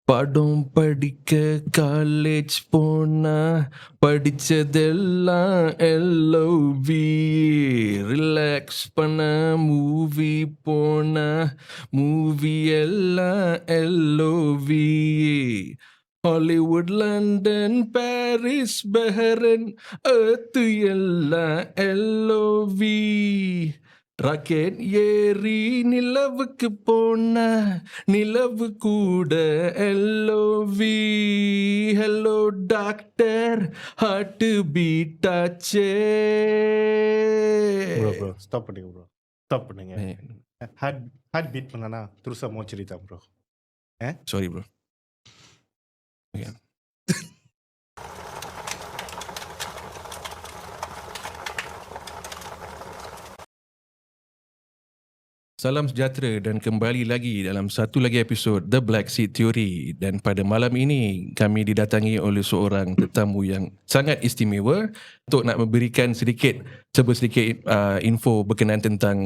படம் படிக்க காலேஜ் போனா படிச்சதெல்லாம் எல்ஓவி. ரிலாக்ஸ் பண்ண மூவி போனா மூவி எல்லாம் L O V. Hollywood, London, Paris, Bahrain, அத்து எல்லாம் எல்ஓவி. ராக்கெட் ஏறி நிலவுக்கு போன நிலவு கூட எல்ஓவி. ஹலோ டாக்டர், ஹார்ட் பீட்டாச்சே. Bro, stop பண்ணுங்க bro. Stop பண்ணுங்க. Heart beat பண்ணனா terus mau cerita bro. Sorry bro. Okay. Salam sejahtera dan kembali lagi dalam satu lagi episod The Black Seed Theory. Dan pada malam ini kami didatangi oleh seorang tetamu yang sangat istimewa untuk nak memberikan sedikit info berkenaan tentang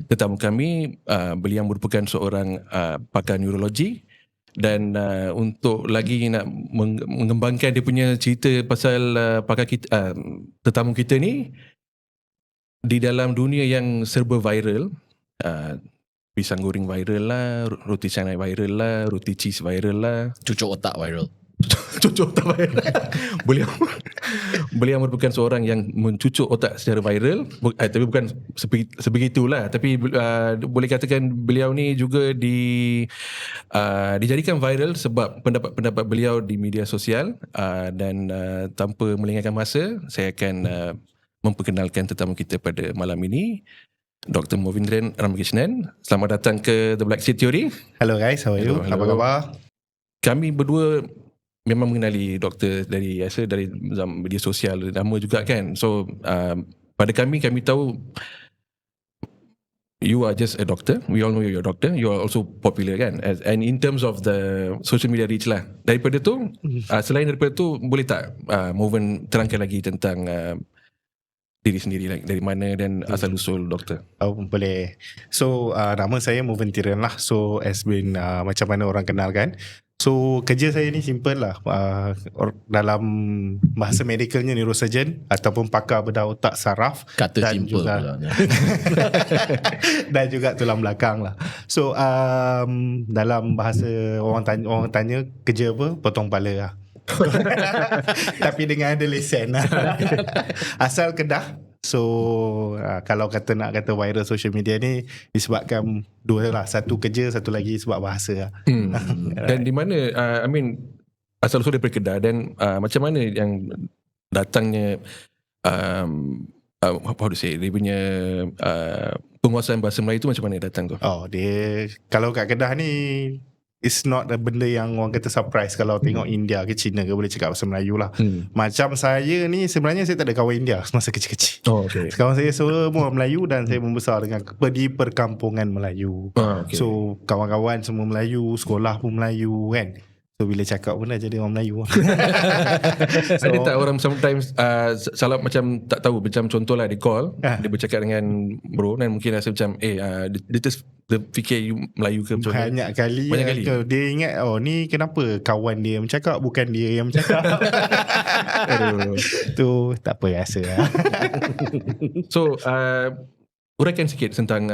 tetamu kami. Beliau merupakan seorang pakar neurologi dan untuk lagi nak mengembangkan dia punya cerita pasal pakar kita, tetamu kita ni di dalam dunia yang serba viral. Pisang goreng viral lah, roti canai viral lah, roti cheese viral lah, cucuk otak viral. Cucuk otak viral. Beliau merupakan seorang yang mencucuk otak secara viral, tapi bukan sebegitulah. Tapi boleh katakan beliau ni juga dijadikan viral sebab pendapat-pendapat beliau di media sosial. Dan tanpa melengahkan masa, saya akan memperkenalkan tetamu kita pada malam ini, Dr. Movindran Ramakrishnan. Selamat datang ke The Black Seed Theory. Hello guys, how are you? Hello. Apa khabar? Kami berdua memang mengenali doktor dari media sosial lama juga kan. So pada kami tahu you are just a doctor. We all know you're a doctor. You are also popular kan. And in terms of the social media reach lah. Daripada tu, selain daripada tu, boleh tak Movin terangkan lagi tentang diri sendiri, dari mana dan asal usul doktor? Oh, boleh. So nama saya Movin Tiran lah. So as been macam mana orang kenal kan. So kerja saya ni simple lah. Dalam bahasa medicalnya neurosurgeon ataupun pakar bedah otak saraf. Kata dan simple juga, pulanya. dan juga tulang belakang lah. So dalam bahasa orang tanya kerja apa? Potong kepala lah. Tapi dengan ada lesen lah. Asal Kedah. So kalau nak kata viral social media ni disebabkan dua lah. Satu kerja, satu lagi sebab bahasa lah. Dan di mana asal usul daripada Kedah, dan macam mana yang datangnya how to say, dia punya penguasaan bahasa Melayu tu macam mana datang tu? Oh, dia kalau kat Kedah ni it's not a benda yang orang kata surprise. Kalau tengok India ke China ke boleh cakap bahasa Melayu lah. Macam saya ni sebenarnya saya tak ada kawan India semasa kecil-kecil. Okay. Kawan saya semua orang Melayu dan saya membesar dengan di perkampungan Melayu. Okay. So kawan-kawan semua Melayu, sekolah pun Melayu kan. So bila cakap pun dah jadi orang Melayu. Ada tak orang sometimes salah macam tak tahu, macam contohlah di call dia bercakap dengan bro dan mungkin rasa macam dia fikir you Melayu ke macam Banyak kali dia ingat ni kenapa kawan dia bercakap bukan dia yang bercakap. Aduh. Tu tak apa rasa lah. So uraikan sikit tentang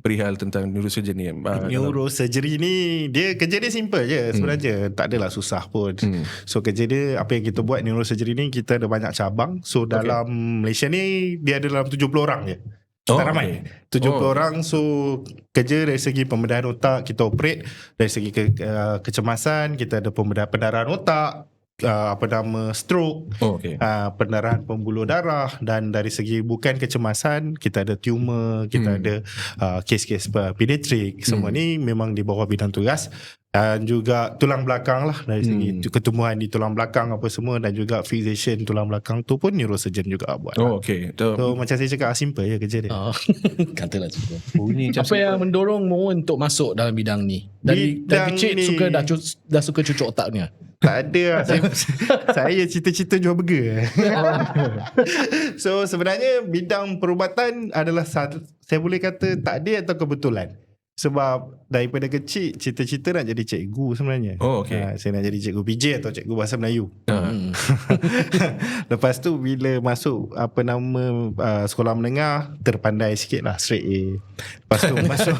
perihal tentang neurosurgeon ni. Neurosurgery ni dia kerja dia simple je sebenarnya. Tak adalah susah pun. So kerja dia, apa yang kita buat neurosurgery ni, kita ada banyak cabang. So dalam Malaysia ni dia ada dalam 70 orang je. Tak ramai. 70 orang. So kerja dari segi pembedahan otak kita operate. Dari segi kecemasan kita ada pembedahan pendarahan otak, stroke, pendarahan pembuluh darah, dan dari segi bukan kecemasan kita ada tumor, kita ada kes-kes pediatrik. Semua ni memang di bawah bidang tugas. Dan juga tulang belakang lah, dari segi ketumbuhan di tulang belakang apa semua, dan juga fixation tulang belakang tu pun neurosurgeon juga buat. So macam saya cakap simple je kerja dia. Katalah cukup. Apa yang mendorong Mo untuk masuk dalam bidang ni? Dari kecil dah suka cucuk otaknya? Tak ada lah. Saya cita-cita jual burger. So sebenarnya bidang perubatan adalah saya boleh kata takdir atau kebetulan. Sebab daripada kecil cita-cita nak jadi cikgu sebenarnya. Oh, okay. Saya nak jadi cikgu PJ atau cikgu bahasa Melayu. Hmm. Lepas tu bila masuk sekolah menengah, terpandai sikit lah, straight A. Lepas tu masuk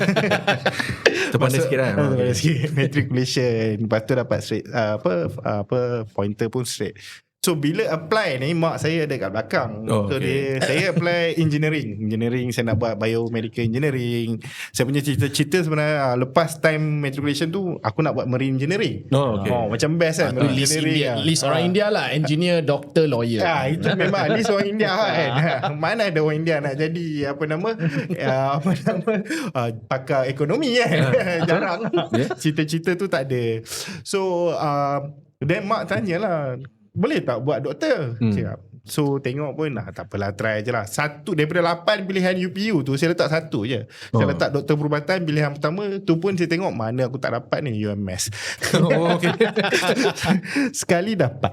Terpandai sikit lah. terpandai sikit, matriculation. Lepas tu dapat straight pointer pun straight. So bila apply ni, mak saya ada kat belakang. Oh, So okay. saya apply engineering. Saya nak buat biomedical engineering. Saya punya cita-cita sebenarnya lepas time matriculation tu, aku nak buat marine engineering. Oh, okay. Macam best kan, Tu marine list engineering. India, list orang India lah, engineer, doktor, lawyer. Itu memang list orang India kan. Mana ada orang India nak jadi pakar ekonomi kan. Jarang. Cita-cita tu tak ada. So then mak tanyalah, boleh tak buat doktor? Cakap. So tengok pun tak apalah, try je lah. Satu daripada 8 pilihan UPU tu, saya letak satu je. Saya letak doktor perubatan pilihan pertama. Tu pun saya tengok mana aku tak dapat ni, UMS. Oh, okay. Sekali dapat.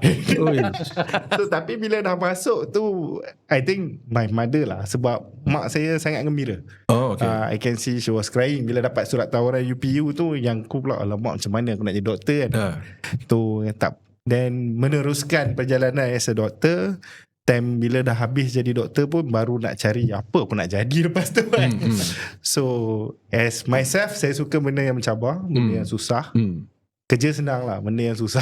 So tapi bila dah masuk tu, I think my mother lah, sebab mak saya sangat gembira. Oh, okay. I can see she was crying bila dapat surat tawaran UPU tu. Yang aku pula, alamak macam mana aku nak jadi doktor kan. Tu tak. Dan meneruskan perjalanan as a doctor. Time bila dah habis jadi doktor pun baru nak cari apa aku nak jadi lepas tu kan. So as myself, saya suka benda yang mencabar, benda yang susah. Kerja senang lah, benda yang susah.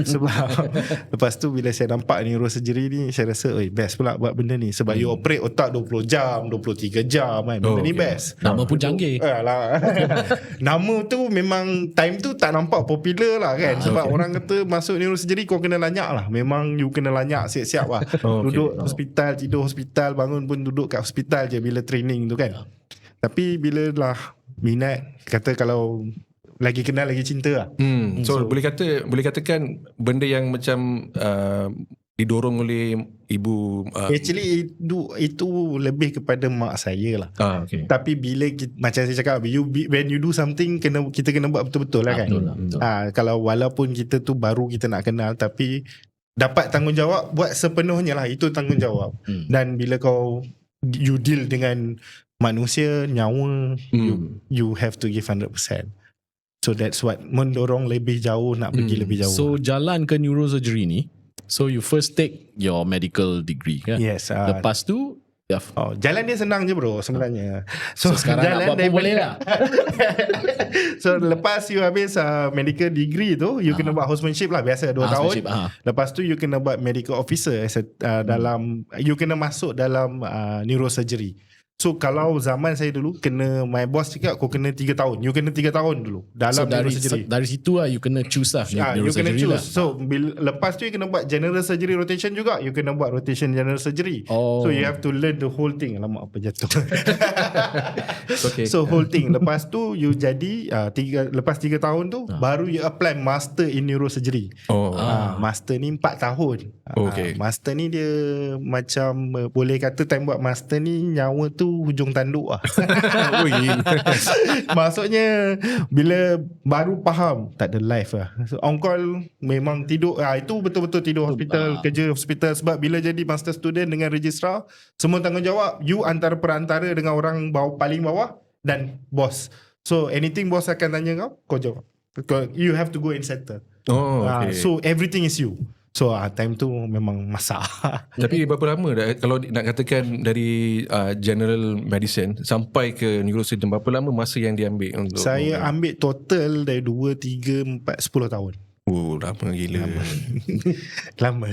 Sebab lepas tu bila saya nampak neurosurgery ni, saya rasa best pula buat benda ni. Sebab you operate otak 20 jam 23 jam kan. Benda ni best. Nama pun canggih. Nama tu memang time tu tak nampak popular lah kan. Sebab orang kata masuk neurosurgery kau kena lanyak lah. Memang you kena lanyak siap-siap lah. Duduk hospital, tidur hospital, bangun pun duduk kat hospital je bila training tu kan. Tapi bila lah minat, kata kalau lagi kenal lagi cinta lah. So boleh katakan benda yang macam didorong oleh ibu. Actually itu lebih kepada mak saya lah. Okay. Tapi bila macam saya cakap, when you do something, kita kena buat betul-betul lah kan. Betul. Kalau walaupun kita tu baru kita nak kenal, tapi dapat tanggungjawab buat sepenuhnya lah. Itu tanggungjawab. Dan bila you deal dengan manusia, nyawa, you have to give 100%. So that's what mendorong lebih jauh, nak pergi lebih jauh. So jalan ke neurosurgery ni, so you first take your medical degree kan? Yes. Lepas tu jalan dia senang je bro sebenarnya. So sekarang nak buat pun boleh lah. So lepas you habis medical degree tu, you kena buat housemanship lah, biasa 2 tahun. Lepas tu you kena buat medical officer dalam, you kena masuk dalam neurosurgery. So kalau zaman saya dulu, my boss cakap kau kena 3 tahun. You kena 3 tahun dulu dalam neurosurgery. Dari situ lah you kena choose lah. You kena choose lah. So lepas tu you kena buat general surgery rotation juga. You kena buat rotation general surgery. So you have to learn the whole thing. Alamak, apa jatuh. Okay. So whole thing. Lepas tu you jadi lepas 3 tahun tu baru you apply master in neurosurgery. Master ni 4 tahun. Okay. Master ni dia macam boleh kata time buat master ni nyawa tu hujung tanduk lah. Maksudnya bila baru faham tak ada life lah. So, on call memang tidur. Itu betul-betul tidur hospital, kerja hospital. Sebab bila jadi master student dengan registrar, semua tanggungjawab you antara perantara dengan orang paling bawah dan bos. So anything bos akan tanya kau jawab. You have to go and settle. Okay. So everything is you. So time tu memang masak. Tapi berapa lama dah, kalau nak katakan dari general medicine sampai ke neurosurgeon, berapa lama masa yang diambil untuk? Saya ambil total dari 2, 3, 4, 10 tahun. Lama gila. Lama.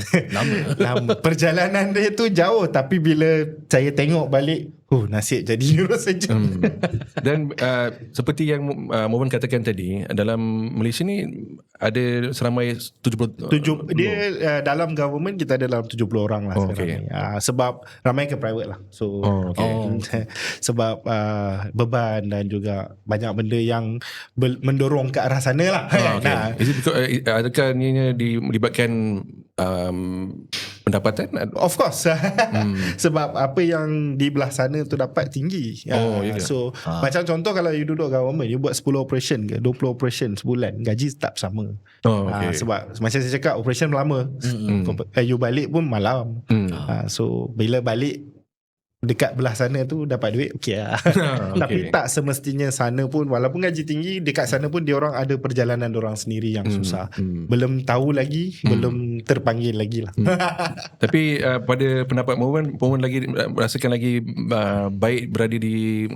Perjalanan dia tu jauh, tapi bila saya tengok balik, nasib jadi neurosurgeon. Dan seperti yang Momen katakan tadi, dalam Malaysia ni ada seramai 70 dia dalam government kita ada dalam 70 orang lah sekarang ni. Sebab ramai ke private lah. So sebab beban dan juga banyak benda yang mendorong ke arah sana lah. Is it because, adakah ni dilibatkan pendapatan? Of course. Sebab apa yang di belah sana tu dapat tinggi. So macam contoh, kalau you duduk government, you buat 10 operation ke 20 operation sebulan, gaji tak sama. Sebab macam saya cakap, operation lama. You balik pun malam. So bila balik dekat belah sana tu dapat duit, okey lah. Okay. Tapi tak semestinya sana pun, walaupun gaji tinggi, dekat sana pun diorang ada perjalanan diorang sendiri yang susah. Belum tahu lagi, belum terpanggil lagi lah. Tapi pada pendapat Moen lagi merasakan lagi baik berada di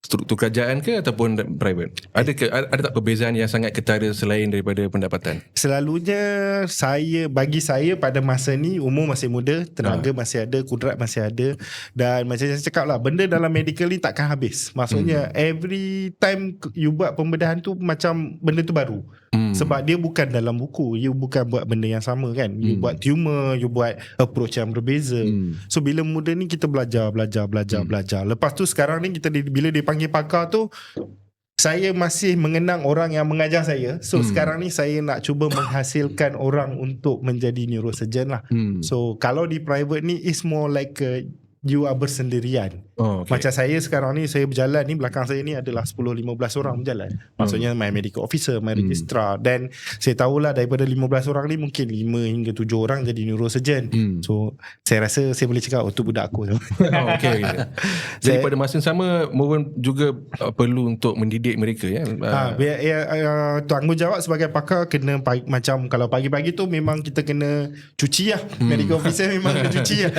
struktur kerajaan ke ataupun private? Ada tak perbezaan yang sangat ketara selain daripada pendapatan? Selalunya bagi saya pada masa ni umur masih muda, tenaga masih ada, kudrat masih ada, dan macam saya cakap lah, benda dalam medical ni takkan habis. Maksudnya every time you buat pembedahan tu macam benda tu baru. Sebab dia bukan dalam buku, you bukan buat benda yang sama kan. You buat tumor, you buat approach yang berbeza. So bila muda ni kita belajar. Lepas tu sekarang ni kita bila dipanggil pakar tu, saya masih mengenang orang yang mengajar saya. So sekarang ni saya nak cuba menghasilkan orang untuk menjadi neurosurgeon lah. So kalau di private ni is more like you are bersendirian. Macam saya sekarang ni, saya berjalan ni, belakang saya ni adalah 10-15 orang berjalan. Maksudnya my medical officer, my registrar, dan saya tahulah daripada 15 orang ni mungkin 5 hingga 7 orang jadi neurosurgeon. So saya rasa saya boleh cakap tu budak aku. Okay. Jadi pada masa yang sama Moen juga perlu untuk mendidik mereka ya. Tanggungjawab sebagai pakar kena macam kalau pagi-pagi tu memang kita kena cuci lah. Medical officer memang kena cuci lah.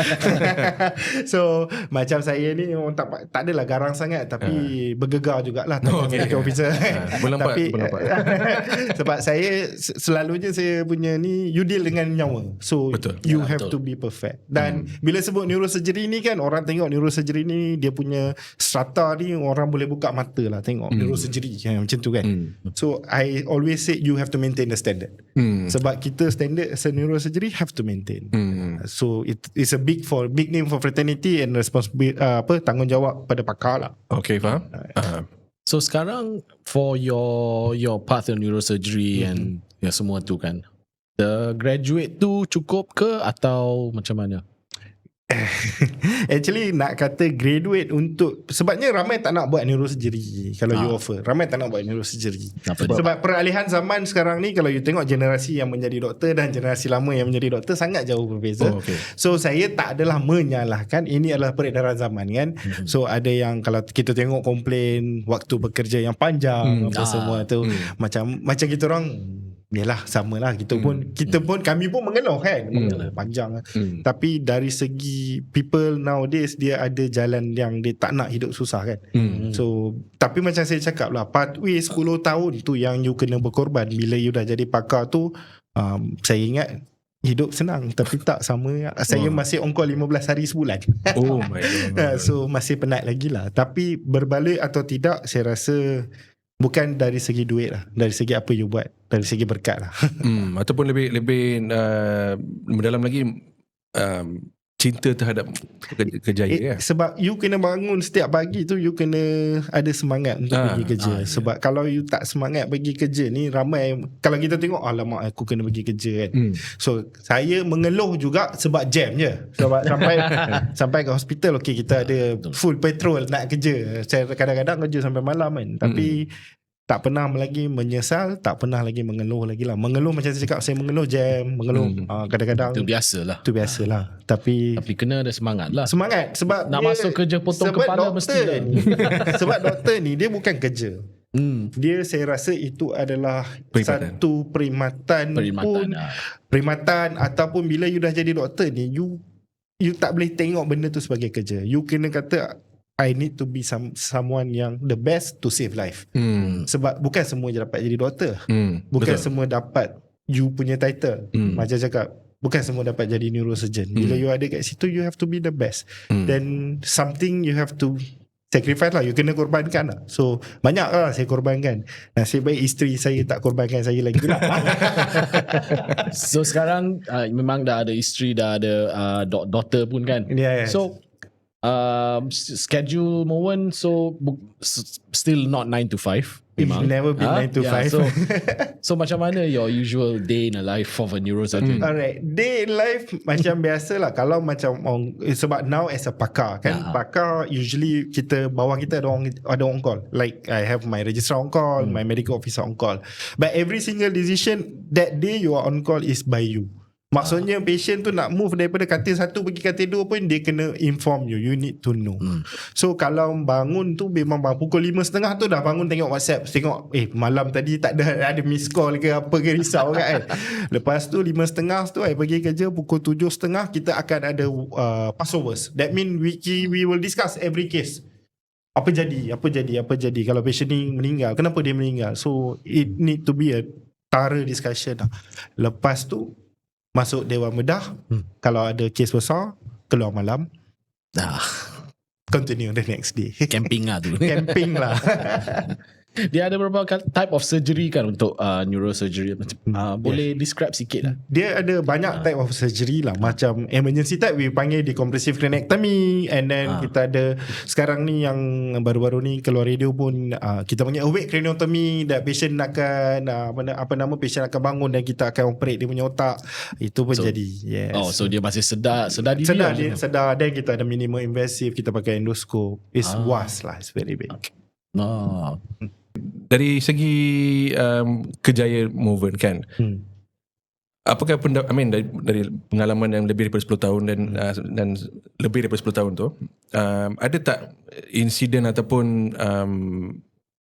So macam saya ni orang tak adalah garang sangat, tapi bergegar jugalah medical officer. Tapi sebab saya selalunya saya punya ni, you deal dengan nyawa. So betul. You have to be perfect. Dan bila sebut neurosurgery ni kan, orang tengok neurosurgery ni dia punya strata ni, orang boleh buka mata lah tengok neurosurgery macam tu kan. So I always say you have to maintain the standard. Sebab kita standard as a neurosurgery have to maintain. So it's a big name for fraternity and responsibility, tanggungjawab pada pakar lah. Okay, faham. So sekarang for your path in neurosurgery and semua tu kan, the graduate tu cukup ke atau macam mana? Actually nak kata graduate untuk, sebabnya ramai tak nak buat neurosurgery. Kalau you offer, ramai tak nak buat neurosurgery. Sebab peralihan zaman sekarang ni, kalau you tengok generasi yang menjadi doktor dan generasi lama yang menjadi doktor sangat jauh berbeza. So saya tak adalah menyalahkan, ini adalah peredaran zaman kan. So ada yang kalau kita tengok komplain waktu bekerja yang panjang apa semua tu, macam kita orang yalah, sama lah. Kita pun kami pun mengeluh kan, panjang. Tapi dari segi people nowadays, dia ada jalan yang dia tak nak hidup susah kan. So tapi macam saya cakap lah, pathway 10 tahun tu yang you kena berkorban. Bila you dah jadi pakar tu, saya ingat hidup senang, tapi tak sama. Saya masih on call 15 hari sebulan. Oh my God. So masih penat lagi lah. Tapi berbalik atau tidak, saya rasa bukan dari segi duit lah, dari segi apa you buat, dari segi berkat lah. Ataupun lebih mendalam lagi, cinta terhadap kerjaya. Sebab you kena bangun setiap pagi tu, you kena ada semangat untuk pergi kerja. Sebab kalau you tak semangat pergi kerja ni, ramai, kalau kita tengok, alamak aku kena pergi kerja kan. So saya mengeluh juga sebab jam je. Sebab sampai ke hospital, okay, kita ada full petrol nak kerja. Saya kadang-kadang kerja sampai malam kan. Tapi tak pernah lagi menyesal, tak pernah lagi mengeluh lagi lah. Mengeluh macam saya cakap, saya mengeluh jam, mengeluh kadang-kadang. Itu biasalah. Itu biasalah. Tapi kena ada semangat lah. Semangat sebab nak masuk kerja potong kepala mesti ni, sebab doktor ni dia bukan kerja. Dia, saya rasa itu adalah satu perkhidmatan ataupun bila you dah jadi doktor ni, you tak boleh tengok benda tu sebagai kerja. You kena kata I need to be someone yang the best to save life. Sebab bukan semua je dapat jadi doktor. Bukan semua dapat you punya title. Macam cakap, bukan semua dapat jadi neurosurgeon. Bila you ada kat situ, you have to be the best. Then something you have to sacrifice lah. You kena korbankan lah. So banyak lah saya korbankan. Nasib baik isteri saya tak korbankan saya lagi lah. So sekarang memang dah ada isteri, dah ada daughter pun kan. So schedule Moen, so still not 9 to 5. It's never been 9 to 5. So macam mana your usual day in the life of a neurosurgeon? Alright, day in life macam biasa lah. Kalau macam sebab now as a pakar kan, pakar usually bawah kita ada on call. Like I have my registrar on call, my medical officer on call. But every single decision that day you are on call is by you. Maksudnya patient tu nak move daripada katil 1 pergi katil 2 pun dia kena inform you. You need to know. So kalau bangun tu memang pukul 5.30 tu dah bangun tengok WhatsApp. Tengok malam tadi tak ada miss call ke apa ke, risau kan. Lepas tu 5.30 tu I pergi kerja, pukul 7.30 kita akan ada passovers. That mean we will discuss every case. Apa jadi kalau patient ni meninggal, kenapa dia meninggal. So it need to be a thorough discussion lah. Lepas tu masuk Dewan Bedah. Kalau ada kes besar, keluar malam, continue the next day. Camping lah tu. Camping lah. Dia ada beberapa type of surgery kan untuk neurosurgery. Boleh describe sikit lah. Dia ada banyak type of surgery lah. Macam emergency type we panggil decompressive craniectomy. And then kita ada sekarang ni yang baru-baru ni keluar radio pun kita panggil awake craniotomy. That patient akan patient akan bangun dan kita akan operate dia punya otak. Itu pun jadi. Yes. So dia masih sedar diri. Sedar. Dan kita ada minimal invasive, kita pakai endoskop. It's vast lah. It's very big. Dari segi kejayaan Moven kan, apakah dari pengalaman yang lebih daripada 10 tahun dan lebih daripada 10 tahun tu, ada tak insiden ataupun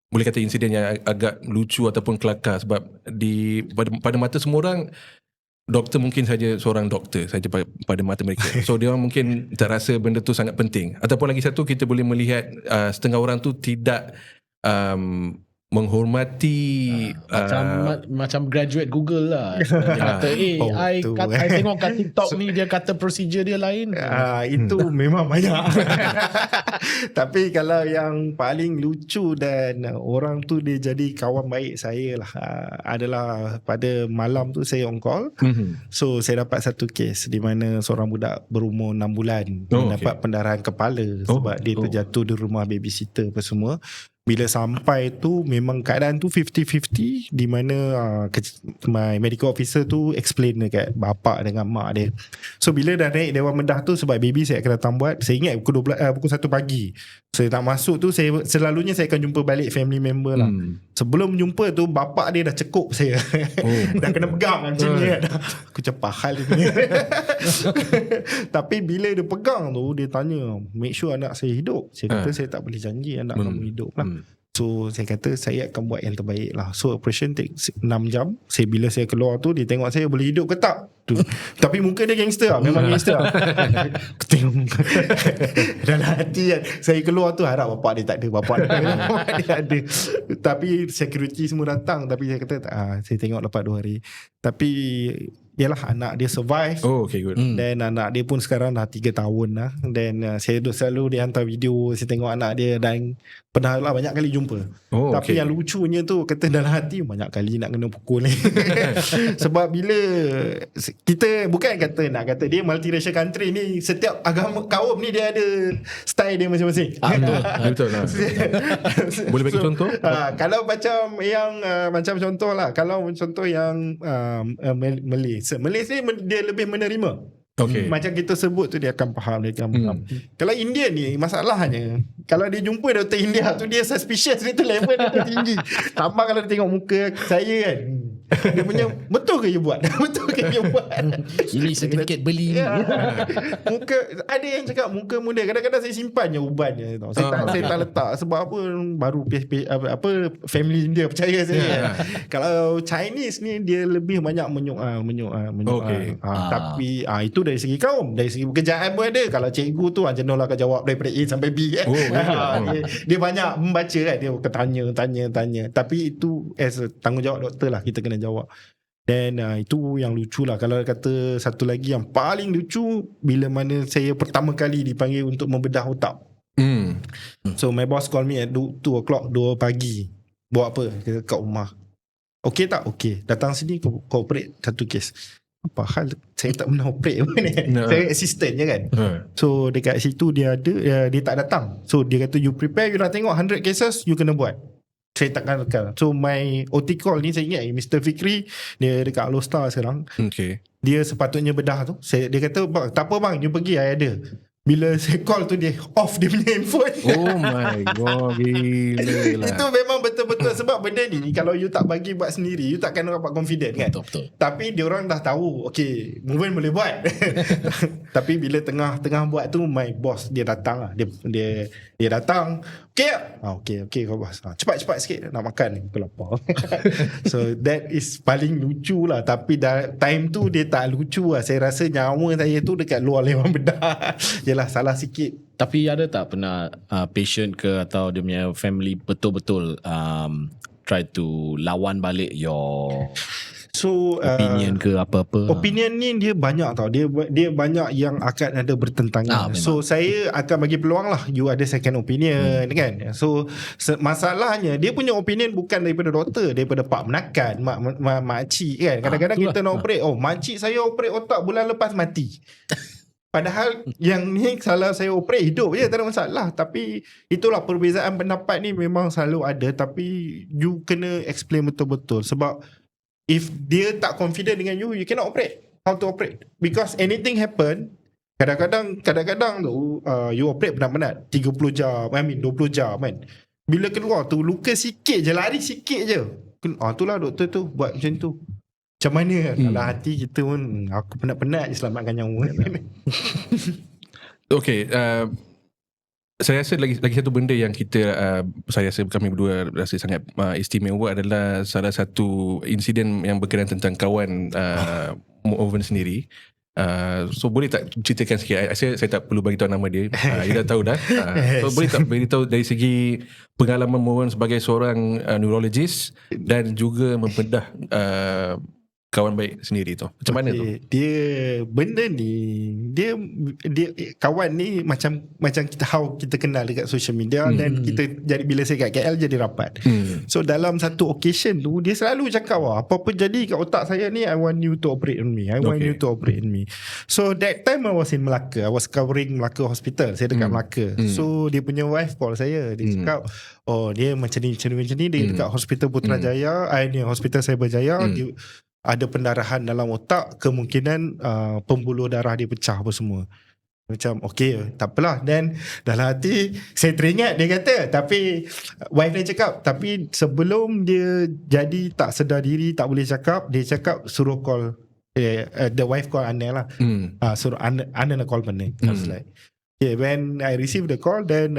boleh kata insiden yang agak lucu ataupun kelakar, sebab pada mata semua orang doktor mungkin saja seorang doktor saja pada mata mereka. So dia orang mungkin tak rasa benda tu sangat penting. Ataupun lagi satu, kita boleh melihat setengah orang tu tidak menghormati macam graduate Google lah. Dia kata I tengok kat TikTok ni dia kata procedure dia lain. Itu memang banyak. Tapi kalau yang paling lucu dan orang tu dia jadi kawan baik saya lah, adalah pada malam tu saya on call. So saya dapat satu kes di mana seorang budak berumur 6 bulan mendapat pendarahan kepala sebab dia terjatuh di rumah babysitter apa semua. Bila sampai tu memang keadaan tu 50-50, di mana my medical officer tu explain dekat bapak dengan mak dia. So bila dah naik Dewan Bedah tu, sebab baby saya akan datang buat, saya ingat pukul 1 pagi. Saya tak masuk tu, selalunya saya akan jumpa balik family member lah. Sebelum jumpa tu bapak dia dah cekup saya. Dah kena pegang macam ni kan. Aku cepah hal ni. Tapi bila dia pegang tu, dia tanya, make sure anak saya hidup. Saya kata saya tak boleh janji anak kamu hidup lah. So saya kata saya akan buat yang terbaik lah. So operation take 6 jam. Bila saya keluar tu, dia tengok saya boleh hidup ke tak tu. Tapi muka dia gangster lah. Memang gangster lah. Tengok dalam hati kan, saya keluar tu harap bapak dia tak ada. Bapak dia ada. Tapi security semua datang. Tapi saya kata saya tengok lepas 2 hari. Tapi yalah, anak dia survive. Okay, good. Dan anak dia pun sekarang dah 3 tahun lah. Dan saya selalu dia hantar video, saya tengok anak dia, dan pernah lah banyak kali jumpa. Tapi yang lucunya tu, kata dalam hati banyak kali nak kena pukul ni. Sebab bila kita bukan nak kata dia multiracial country ni, setiap agama kaum ni dia ada style dia masing-masing. Betul lah. Boleh bagi contoh? Kalau macam yang macam contoh lah, kalau contoh yang Malay ni dia lebih menerima. Macam kita sebut tu dia akan faham, dia akan faham. Kalau Indian ni masalahnya, kalau dia jumpa Dr. India tu dia suspicious, dia tu level dia tu tinggi. Tambah kalau dia tengok muka saya kan, dia punya betul ke you buat? Betul ke you buat? Ini sertifikat beli ni. Muka ada yang cakap muka muda. Kadang-kadang saya simpan je uban je tau. Saya tak letak sebab apa, baru family dia percaya saya. Kalau Chinese ni dia lebih banyak menyoal. Tapi itu dari segi kaum. Dari segi pekerjaan pun ada. Kalau cikgu tu jenuh lah akan jawab daripada A sampai B kan. Dia banyak membaca kan. Dia tanya. Tapi itu as a tanggungjawab doktor lah, kita kena jawab. Dan itu yang lucu lah. Kalau kata satu lagi yang paling lucu, bila mana saya pertama kali dipanggil untuk membedah otak. So my boss call me at 2 o'clock 2 pagi. Buat apa? Kata kat rumah. Okay tak? Okay. Datang sini kau operate satu kes. Apa hal, saya tak pernah operate pun ni. Saya assistant je kan. So dekat situ dia ada, dia tak datang. So dia kata you prepare, you nak tengok 100 cases, you kena buat. Saya takkan rekal. So my OT call ni saya ingat Mr. Fikri, dia dekat Alostar sekarang. Dia sepatutnya bedah tu. Dia kata tak apa bang, you pergi, I ada. bila saya call tu dia off dia punya handphone. Oh my god, gila lah. Itu memang betul-betul sebab benda ni kalau you tak bagi buat sendiri, you takkan dapat confident kan. Betul. Tapi dia orang dah tahu, okay, Moven boleh buat. Tapi bila tengah buat tu, my boss dia datang lah. Dia datang, okay kau bos. Cepat sikit nak makan, aku lapar. So that is paling lucu lah. Tapi time tu dia tak lucu lah. Saya rasa nyawa saya tu dekat luar lewat bedah. Yelah, salah sikit. Tapi ada tak pernah patient ke atau dia punya family betul-betul try to lawan balik your opinion ke apa-apa? Opinion ni dia banyak tau. Dia banyak yang akan ada bertentangan. So saya akan bagi peluang lah, you ada second opinion kan. So masalahnya dia punya opinion bukan daripada doktor, daripada pak menakan, makcik kan. Kadang-kadang kita nak operate, makcik saya operate otak bulan lepas mati. Padahal yang ni salah saya operate hidup je, tak ada masalah. Tapi itulah perbezaan pendapat ni memang selalu ada. Tapi you kena explain betul-betul. Sebab if dia tak confident dengan you cannot operate. How to operate? Because anything happen, kadang-kadang tu you operate benar-benar 30 jam, 20 jam kan. Bila keluar tu luka sikit je, lari sikit je. Itulah doktor tu buat macam tu. Macam mana dalam hati kita pun, aku penat-penat je selamatkan nyawa. Okay, saya rasa lagi satu benda yang saya rasa kami berdua rasa sangat istimewa adalah salah satu insiden yang berkenaan tentang kawan Moven sendiri. So boleh tak ceritakan sikit? Saya tak perlu bagi tahu nama dia. Dia dah tahu dah. So boleh tak beritahu dari segi pengalaman Moven sebagai seorang neurologist dan juga membedah kawan baik sendiri tu. Macam mana tu? Dia benda ni dia kawan ni macam how kita kenal dekat social media dan kita jadi bila saya kat KL jadi rapat. So dalam satu occasion tu dia selalu cakap apa-apa jadi kat otak saya ni, I want you to operate on me. I want you to operate on me. So that time I was in Melaka. I was covering Melaka Hospital. Saya dekat Melaka. So dia punya wife call saya. Dia cakap, dia macam ni. Dia dekat Hospital Putrajaya, ni Hospital Cyberjaya. Dia ada pendarahan dalam otak, kemungkinan pembuluh darah dia pecah apa semua. Macam okay, tak apalah. Dan dalam hati saya teringat dia kata, tapi wife dia cakap, tapi sebelum dia jadi tak sedar diri, tak boleh cakap, dia cakap suruh call the wife call Anel lah. Suruh Anel nak call mana. I was like, okay, when I receive the call, then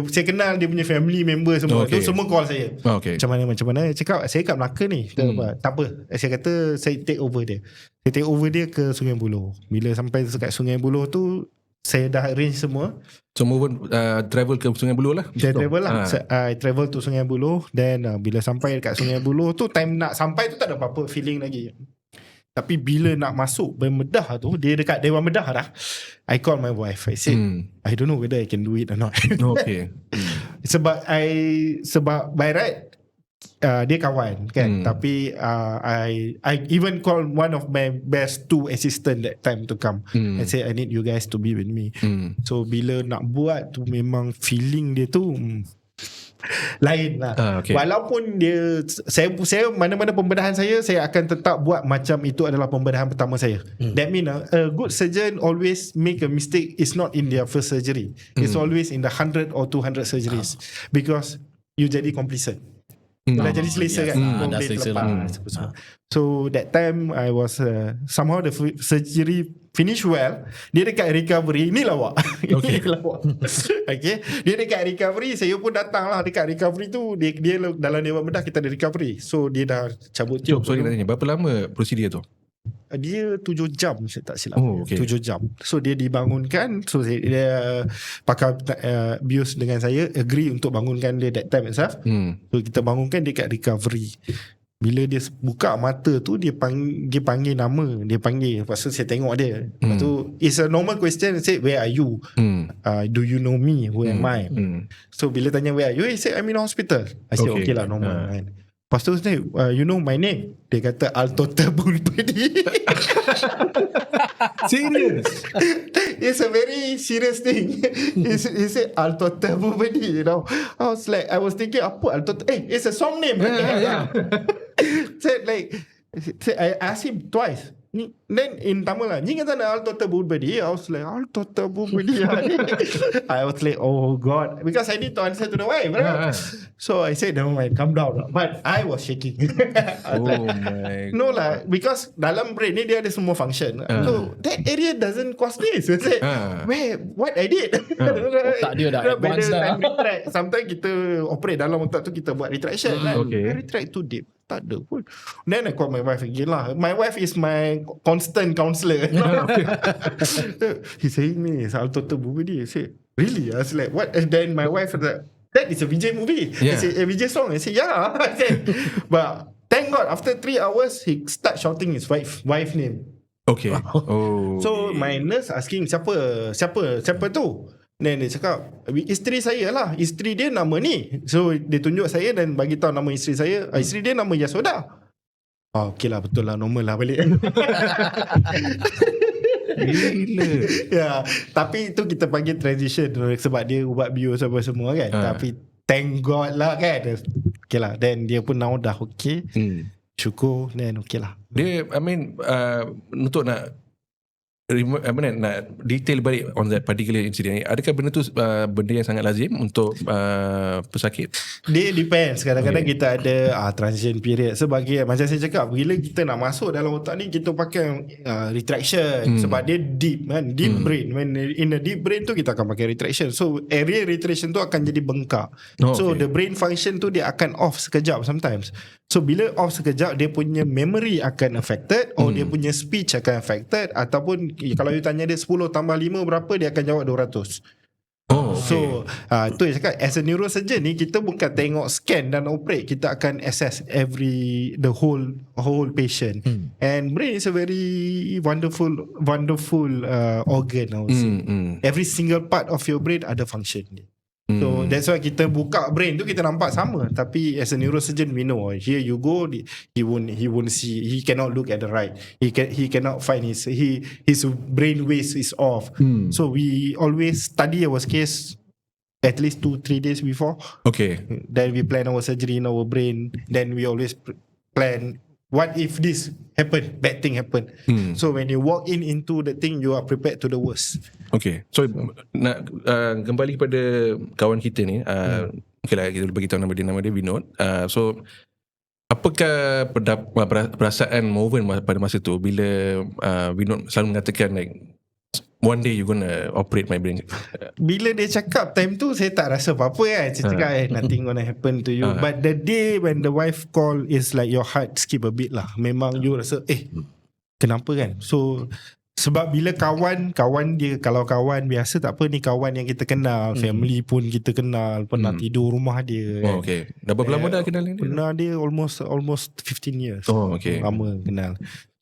saya kenal dia punya family member semua. Tu semua call saya. Macam mana? Cakap saya kat Melaka ni. Tak apa. Saya kata saya take over dia. Saya take over dia ke Sungai Buloh. Bila sampai dekat Sungai Buloh tu, saya dah arrange semua. So Moven travel ke Sungai Buloh lah. Saya travel lah. I travel to Sungai Buloh. Then bila sampai dekat Sungai Buloh tu, time nak sampai tu tak ada apa-apa feeling lagi. Tapi bila nak masuk Bedah tu, dia dekat Dewan Bedah dah, I call my wife. I said, I don't know whether I can do it or not. Okay. Sebab by right dia kawan kan. Tapi I even call one of my best 2 assistant that time to come. I say I need you guys to be with me. So bila nak buat tu, memang feeling dia tu lain lah. Walaupun saya mana-mana pembedahan saya akan tetap buat macam itu adalah pembedahan pertama saya. That mean a good surgeon always make a mistake is not in their first surgery. It's always in the 100 or 200 surgeries. Because you jadi complacent. Dah jadi selesa kan. Dah selesa lah. So that time I was somehow the surgery finish well. Dia dekat recovery. Ni lawak. Okay. Dia dekat recovery. Saya pun datang lah dekat recovery tu. Dia dalam Dewan Bedah, kita ada recovery. So dia dah cabut tiup. Sorry nak tanya, berapa lama prosedur tu? Dia 7 jam, saya tak silap. 7 jam. So dia dibangunkan. So dia pakar bius dengan saya agree untuk bangunkan dia that time itself. So kita bangunkan dia kat recovery. Bila dia buka mata tu, dia panggil nama. Dia panggil. Lepas tu saya tengok dia. Lepas tu it's a normal question. Say, where are you? Do you know me? Who am I? So bila tanya where are you, he said I'm in hospital. I said okay lah, normal kan. Lepas tu saya, you know my name? Dia kata Alto Tabulpedi. Serious? It's a very serious thing. He said Alto Tabulpedi, you know. I was thinking, apa Alto? It's a song name. Yeah. Said I asked him twice. then in Tamil lah, நீங்க தானே ஆள் தொட்ட Boopathi. I was like, ஆள் தொட்ட Boopathi. I was like, oh god, because I need to answer to the wife, right? So I said, never mind, calm down. But I was shaking. I was my no lah, because dalam brain ni dia ada semua function. So that area doesn't cause this. I said, where, what I did? Otak dia dah advance dah. Sometimes kita operate dalam otak tu, kita buat retraction kan. Okay. Retract too deep, tak ada pun. Then I call my wife again lah. My wife is my constant counselor. He saying ni soal total bubudi. I said, really? I was like, what? And then my wife was like, that is a Vijay movie. Yeah. I said, a Vijay song. I said, yeah. I said, but thank God, after 3 hours, he start shouting his wife name. Okay. Oh. So my nurse asking, siapa tu? Then dia cakap, isteri saya lah. Isteri dia nama ni. So dia tunjuk saya dan bagi tahu nama isteri saya. Isteri dia nama Yasoda. Oh, okay lah, betul lah, normal lah balik. Gila. Ya, tapi itu kita panggil transition sebab dia ubat bio semua kan. Tapi thank God lah kan. Okay lah, then dia pun now dah okay. Syukur, then okay lah. Dia, I mean, untuk nak nak detail balik on that particular incident ni, adakah benda tu benda yang sangat lazim untuk pesakit? Dia depends. Kadang-kadang kita ada transition period. Sebagai macam saya cakap, bila kita nak masuk dalam otak ni, kita pakai retraction sebab dia deep kan, deep brain. When in the deep brain tu kita akan pakai retraction. So area retraction tu akan jadi bengkak. So the brain function tu dia akan off sekejap sometimes. So bila off sekejap, dia punya memory akan affected, or dia punya speech akan affected, ataupun kalau you tanya dia 10 tambah 5 berapa, dia akan jawab 200. Oh, okay. So tu yang cakap, as a neurosurgeon ni, kita bukan tengok scan dan operate, kita akan assess the whole patient. And brain is a very wonderful organ, I would say. Every single part of your brain ada function dia. So that's why kita buka brain tu, kita nampak sama, tapi as a neurosurgeon we know, here you go, he won't see, he cannot look at the right, he cannot find his brain waves is off. So we always study our case at least 2-3 days before. Okay. Then we plan our surgery in our brain. Then we always plan, what if this happen, bad thing happen. So when you walk into the thing, you are prepared to the worst. Okay. So nak kembali pada kawan kita ni, okay lah, kita bagi tahu nama dia Vinod. So apakah perasaan Moven pada masa tu bila Vinod selalu mengatakan like, one day you gonna operate my brain? Bila dia cakap time tu, saya tak rasa apa-apa kan. Saya cakap nothing gonna happen to you. But the day when the wife call, is like your heart skip a bit lah. Memang you rasa kenapa kan. So sebab bila kawan dia, kalau kawan biasa tak apa, ni kawan yang kita kenal, family pun kita kenal, pernah tidur rumah dia. Oh, okay. Dah berapa lama dah kenal dia? Kenal dia almost 15 years. Oh, okay. Lama kenal.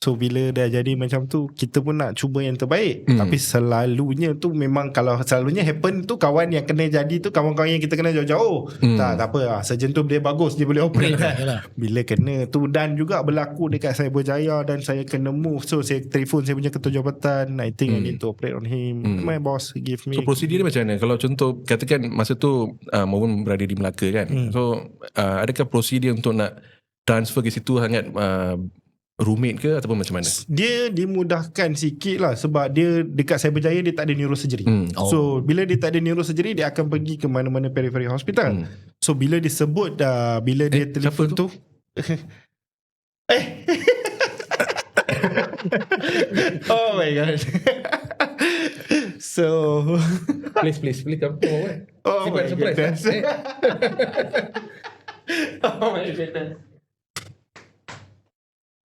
So bila dah jadi macam tu, kita pun nak cuba yang terbaik. Tapi selalunya tu memang, kalau selalunya happen tu, kawan yang kena jadi tu kawan-kawan yang kita kenal jauh-jauh. Tak apa lah, surgeon tu dia bagus, dia boleh operate kan. Bila kena tu, dan juga berlaku dekat saya Berjaya, dan saya kena move. So saya telefon saya punya ketua jabatan, I think I need to operate on him. My boss give me. So prosedur dia macam mana? Kalau contoh katakan masa tu Moven berada di Melaka kan. So adakah prosedur untuk nak transfer ke situ sangat rumit ke ataupun macam mana? Dia dimudahkan sikit lah, sebab dia dekat Cyber Jaya dia tak ada neurosurgery. So bila dia tak ada neurosurgery, dia akan pergi ke mana-mana periphery hospital. So bila disebut bila dia telefon tu oh my god. So Please come forward. oh my goodness. Oh my goodness.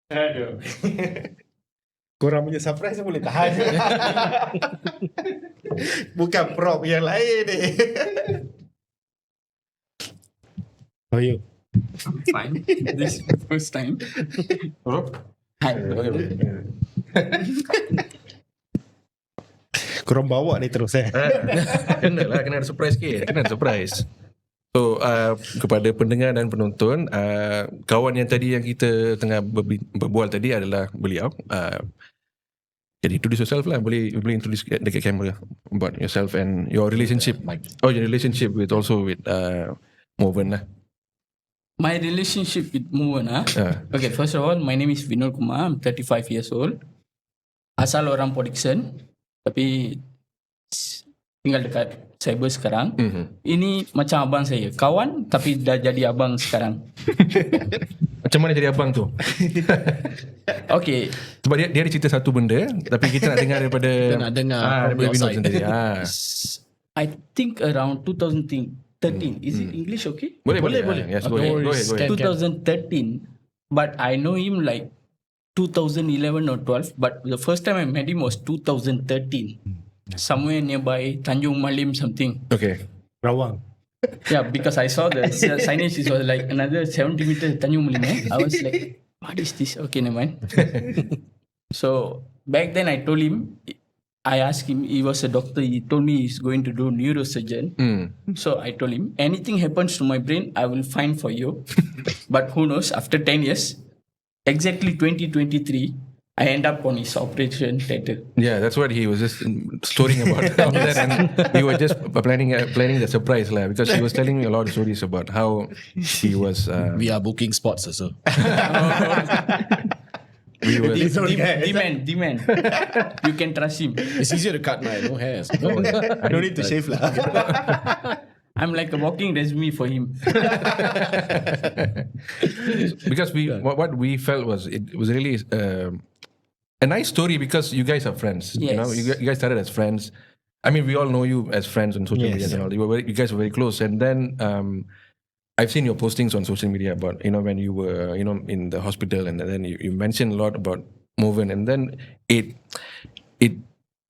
Aduh. Korang punya surprise boleh tahan. Bukan prop yang lain ni. How are you? Fine. This is the first time. Hi. Korang bawa ni terus Kena ada surprise sikit. Kena ada surprise. So kepada pendengar dan penonton, kawan yang tadi yang kita tengah berbual tadi adalah beliau. Jadi introduce yourself lah. Boleh introduce dekat kamera about yourself and your relationship. Your relationship with Moven lah. My relationship with Moven. Okay, first of all, my name is Vinod Kumar. I'm 35 years old. asal orang Port Dickson tapi tinggal dekat cyber sekarang. Ini macam abang saya, kawan tapi dah jadi abang sekarang. Macam mana jadi abang tu? Okay, Sebab dia ada cerita satu benda, tapi kita nak dengar daripada Kita nak dengar from daripada your Vinod side. sendiri. I think around 2013. Is it English okay? Boleh. Yes, go ahead. Can. 2013. But I know him like 2011 or 12. But the first time I met him was 2013. Somewhere nearby Tanjung Malim something. Okay. Rawang. Yeah, because I saw the signage. It was like another 70 meters Tanjung Malim. I was like, what is this? Okay, never mind. So back then I told him, I asked him, he was a doctor. He told me he's going to do neurosurgeon. So I told him, anything happens to my brain, I will find for you. But who knows, after 10 years, exactly 2023, I end up on his operation theatre. Yeah, that's what he was just storying about down there, and we were just planning the surprise lah, because he was telling me a lot of stories about how he was. We are booking spots also. We were. Demand. You can trust him. It's easier to cut, man. No hairs. I don't need to shave lah. I'm like a walking resume for him. Because what we felt was it was really a nice story, because you guys are friends. You know, Yes. you guys started as friends. I mean, we all know you as friends on social media and all. You guys were very close, and then I've seen your postings on social media about, you know, when you were, you know, in the hospital, and then you mentioned a lot about Moven, and then it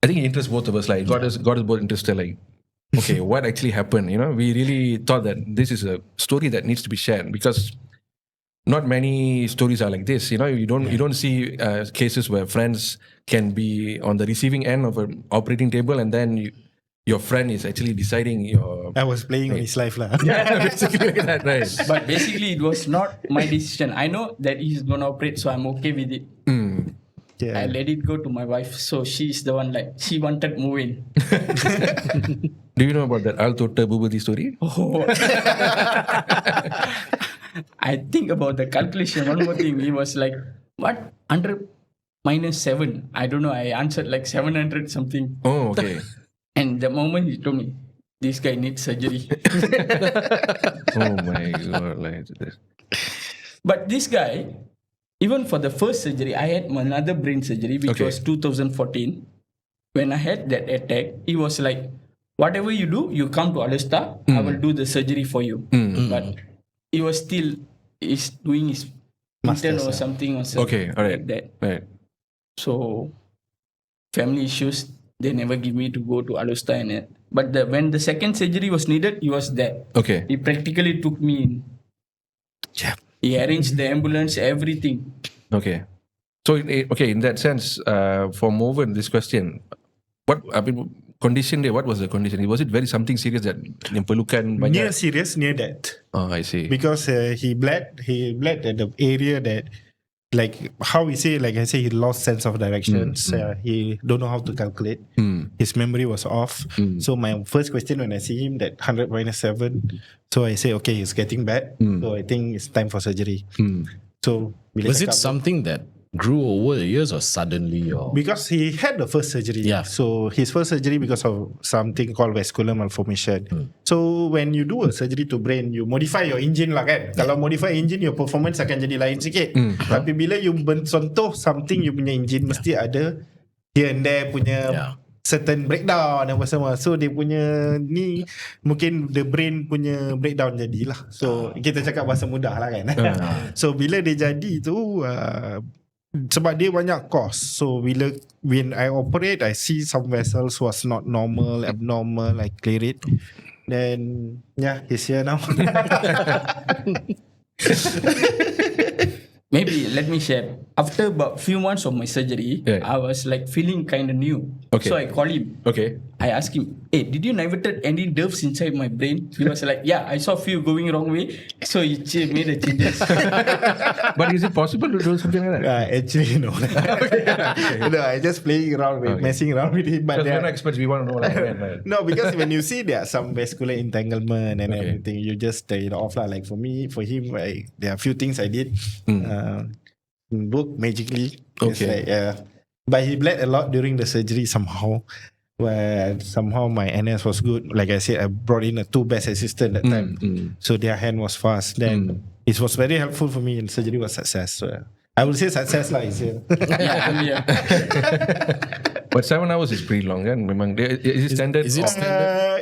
I think it interests both of us. Like got us both interested. Like, okay, what actually happened? You know, we really thought that this is a story that needs to be shared, because not many stories are like this. You know, you don't see cases where friends can be on the receiving end of an operating table, and then your friend is actually deciding your. I was playing on his life lah. Yeah, basically like that, right? But basically, it was not my decision. I know that he's gonna operate, so I'm okay with it. Yeah. I let it go to my wife, so she's the one like she wanted moving. Do you know about that Altotta Bubati story? Oh. I think about the calculation. One more thing, he was like, "What 100 minus 7?" I don't know. I answered like 700 something. Oh, okay. And the moment he told me, this guy needs surgery. Oh my god, like this. But this guy, even for the first surgery, I had another brain surgery, which Okay. was 2014. When I had that attack, he was like, whatever you do, you come to Alustar, I will do the surgery for you. But he was still doing his intern or something Okay, alright. like that. Right. So family issues, they never give me to go to Alustar and that. But when the second surgery was needed, he was there. Okay. He practically took me in. Yeah. He arranged the ambulance, everything. Okay. So, in that sense, for Moven, this question, condition dia, what was the condition? Was it very something serious that yang perlukan banyak? Near serious, near death. Oh, I see. Because he bled at the area that, like how we say, like I say, he lost sense of directions. He don't know how to calculate. His memory was off. So my first question when I see him, that 100 minus 7, so I say, okay, it's getting bad. So I think it's time for surgery. So bila Was it cakap- something that grew over the years or suddenly? Or Because he had the first surgery. Yeah. So his first surgery because of something called vascular malformation. So when you do a surgery to brain, you modify your engine lah kan. Kalau modify engine, your performance akan jadi lain sikit. Tapi bila you sentuh something, you punya engine mesti ada here and there punya certain breakdown dan apa semua. So dia punya ni mungkin the brain punya breakdown jadilah. So kita cakap bahasa mudah lah kan. So bila dia jadi tu sebab dia banyak cost. So when I operate, I see some vessels was not normal, abnormal, I clear it. Then he's here now. Maybe let me share. After about few months of my surgery, I was like feeling kind of new. Okay. So I called him. Okay. I asked him, "Hey, did you navigated any nerves inside my brain?" He was like, "Yeah, I saw few going wrong way." So he made the changes. But is it possible to do something like that? Actually no. No, I just playing around with, messing around with him. But Because we're not experts, we want to know like when, right? no, because when you see there are some vascular entanglement and everything, you just take it off lah. Like for him, there are a few things I did. Work magically. It's Okay. like, But he bled a lot during the surgery somehow. Where somehow my NS was good. Like I said, I brought in a 2 best assistant that time. So their hand was fast. Then it was very helpful for me and surgery was success. So I would say success lah. Yeah. But 7 hours is pretty long kan? Memang dia, is it standard? Is it standard?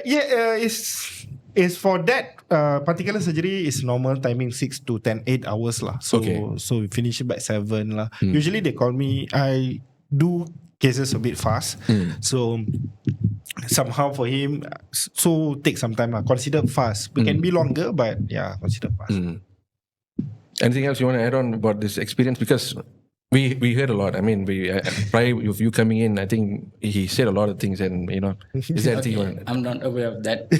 It's for that particular surgery is normal timing 6 to 8 hours lah. So so we finish it by 7 lah. Usually they call me, I do cases a bit fast. So somehow for him, so take some time lah. Considered fast. It can be longer, but yeah, considered fast. Anything else you want to add on about this experience? Because we heard a lot. I mean, prior with you coming in, I think he said a lot of things, and is there anything you want? I'm not aware of that.